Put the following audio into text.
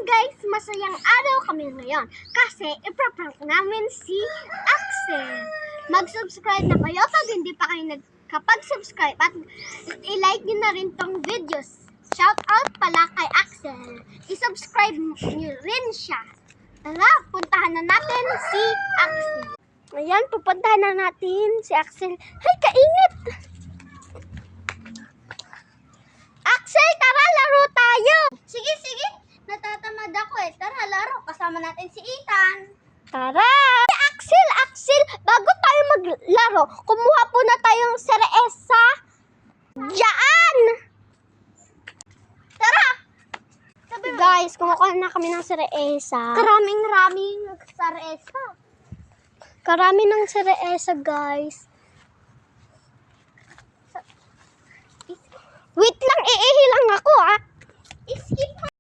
guys, masayang araw kami ngayon kasi ipaprank namin si Axel. Mag-subscribe na kayo pag hindi pa kayo nagkapag-subscribe at i-like nyo na rin tong videos. Shout out pala kay Axel. I-subscribe nyo rin siya. Tara, puntahan na natin si Axel. Ayan, pupuntahan na natin si Axel. Hay, kainit! Axel, tara, laro tayo! Sige, sige. Natatamad ako eh. Tara, laro. Kasama natin si Ethan. Tara! Axel, bago tayo maglaro, kumuha po na tayong seresa. Diyan! Tara! Guys, kumuha na kami ng seresa. Karaming seresa. Karami ng seresa, guys. Wait lang, iihi lang ako, ah. Skip